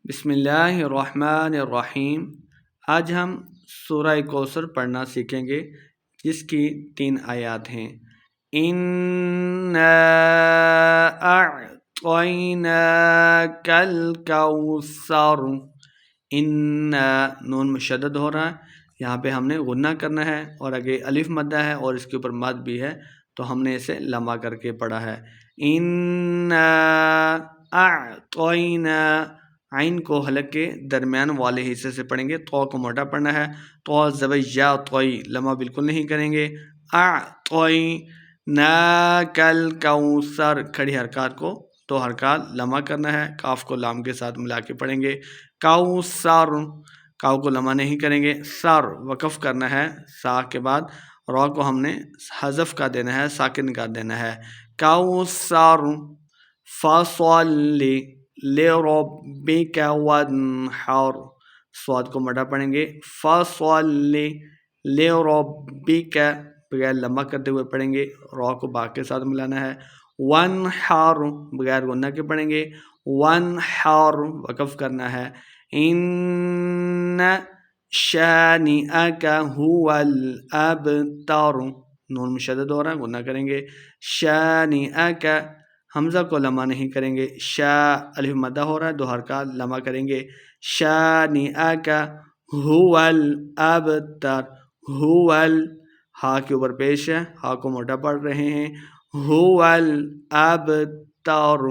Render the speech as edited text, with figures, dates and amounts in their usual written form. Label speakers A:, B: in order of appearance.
A: بسم اللہ الرحمن الرحیم۔ آج ہم سورہ کوثر پڑھنا سیکھیں گے جس کی 3 آیات ہیں۔ اِنَّا أَعْطَيْنَاكَ الْكَوْثَرَ۔ اِنَّا نون مشدد ہو رہا ہے، یہاں پہ ہم نے غنہ کرنا ہے اور آگے الف مدہ ہے اور اس کے اوپر مد بھی ہے، تو ہم نے اسے لمبا کر کے پڑھا ہے۔ اِنَّا أَعْطَيْنَا، عین کو حلق کے درمیان والے حصے سے پڑھیں گے، تو کو موٹا پڑھنا ہے، تو زبر یا طوئی لمبا بالکل نہیں کریں گے۔ أعطيناك الكوثر، کھڑی حرکات کو 2 حرکات لمبا کرنا ہے، کاف کو لام کے ساتھ ملا کے پڑھیں گے۔ کوثر، کاف کو لمبا نہیں کریں گے، سر وقف کرنا ہے، سا کے بعد را کو ہم نے حذف کا دینا ہے، ساکن کا دینا ہے۔ کوثر فصل لربک وانحر، صاد کو مٹا پڑھیں گے، فصل لربک بغیر لمبا کرتے ہوئے پڑھیں گے، را کو با کے ساتھ ملانا ہے۔ وانحر بغیر غنہ کے پڑھیں گے، وانحر وقف کرنا ہے۔ ان شانئک هو الابتر، نون مشدد ہو رہا ہے، غنہ کریں گے۔ شانئک، حمزہ کو لمبا نہیں کریں گے، شا الف مدہ ہو رہا ہے، 2 حرکات لمبا کریں گے۔ شانئک هو الابتر، هو ہا کے اوپر پیش ہے، ہا کو موٹا پڑھ رہے ہیں، هو الابتر۔